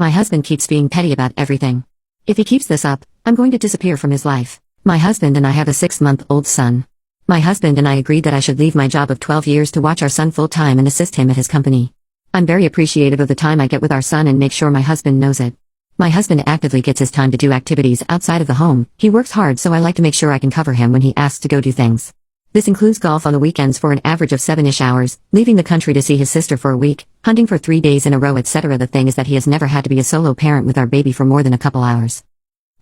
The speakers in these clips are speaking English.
My husband keeps being petty about everything. If he keeps this up, I'm going to disappear from his life. My husband and I have a 6-month-old son. My husband and I agreed that I should leave my job of 12 years to watch our son full-time and assist him at his company. I'm very appreciative of the time I get with our son and make sure my husband knows it. My husband actively gets his time to do activities outside of the home. He works hard, so I like to make sure I can cover him when he asks to go do things. This includes golf on the weekends for an average of 7-ish hours, leaving the country to see his sister for a week, hunting for 3 days in a row, etc. The thing is that he has never had to be a solo parent with our baby for more than a couple hours.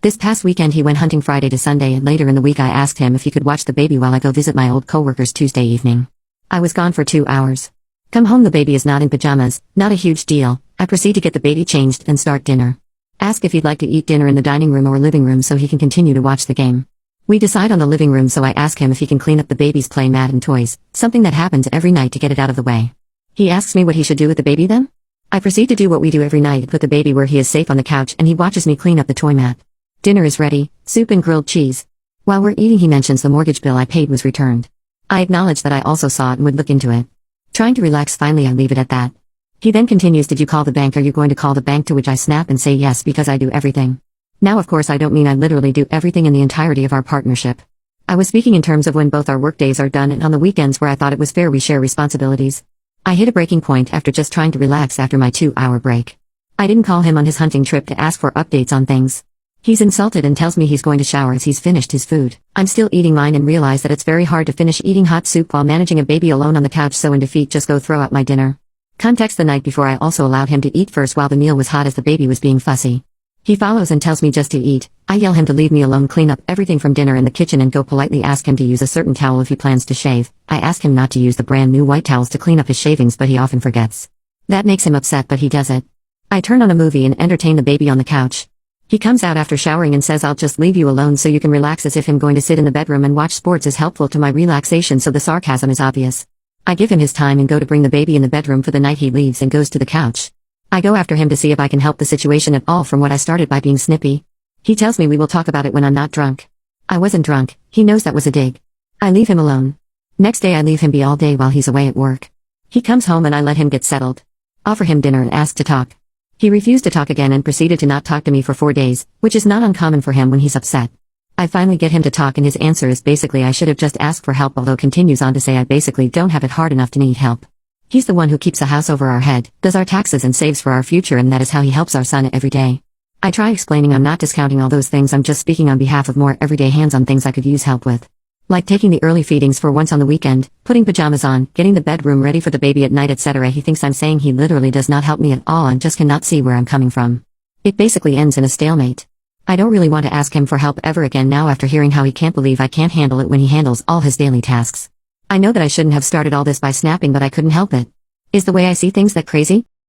This past weekend he went hunting Friday to Sunday, and later in the week I asked him if he could watch the baby while I go visit my old coworkers Tuesday evening. I was gone for 2 hours. Come home, the baby is not in pajamas, not a huge deal. I proceed to get the baby changed and start dinner. Ask if he'd like to eat dinner in the dining room or living room so he can continue to watch the game. We decide on the living room, so I ask him if he can clean up the baby's play mat and toys, something that happens every night, to get it out of the way. He asks me what he should do with the baby then? I proceed to do what we do every night, put the baby where he is safe on the couch, and he watches me clean up the toy mat. Dinner is ready, soup and grilled cheese. While we're eating he mentions the mortgage bill I paid was returned. I acknowledge that I also saw it and would look into it. Trying to relax, finally I leave it at that. He then continues, "Did you call the bank? Are you going to call the bank?" To which I snap and say yes, because I do everything. Now of course I don't mean I literally do everything in the entirety of our partnership. I was speaking in terms of when both our workdays are done and on the weekends, where I thought it was fair we share responsibilities. I hit a breaking point after just trying to relax after my 2-hour break. I didn't call him on his hunting trip to ask for updates on things. He's insulted and tells me he's going to shower as he's finished his food. I'm still eating mine and realize that it's very hard to finish eating hot soup while managing a baby alone on the couch, so in defeat just go throw out my dinner. Context: the night before I also allowed him to eat first while the meal was hot as the baby was being fussy. He follows and tells me just to eat. I yell him to leave me alone, clean up everything from dinner in the kitchen, and go politely ask him to use a certain towel if he plans to shave. I ask him not to use the brand new white towels to clean up his shavings, but he often forgets. That makes him upset, but he does it. I turn on a movie and entertain the baby on the couch. He comes out after showering and says, "I'll just leave you alone so you can relax," as if him going to sit in the bedroom and watch sports is helpful to my relaxation, so the sarcasm is obvious. I give him his time and go to bring the baby in the bedroom for the night. He leaves and goes to the couch. I go after him to see if I can help the situation at all, from what I started by being snippy. He tells me we will talk about it when I'm not drunk. I wasn't drunk, he knows that was a dig. I leave him alone. Next day I leave him be all day while he's away at work. He comes home and I let him get settled. Offer him dinner and ask to talk. He refused to talk again and proceeded to not talk to me for 4 days, which is not uncommon for him when he's upset. I finally get him to talk, and his answer is basically I should have just asked for help, although continues on to say I basically don't have it hard enough to need help. He's the one who keeps a house over our head, does our taxes and saves for our future, and that is how he helps our son every day. I try explaining I'm not discounting all those things, I'm just speaking on behalf of more everyday hands-on things I could use help with. Like taking the early feedings for once on the weekend, putting pajamas on, getting the bedroom ready for the baby at night, etc. He thinks I'm saying he literally does not help me at all and just cannot see where I'm coming from. It basically ends in a stalemate. I don't really want to ask him for help ever again now, after hearing how he can't believe I can't handle it when he handles all his daily tasks. I know that I shouldn't have started all this by snapping, but I couldn't help it. Is the way I see things that crazy?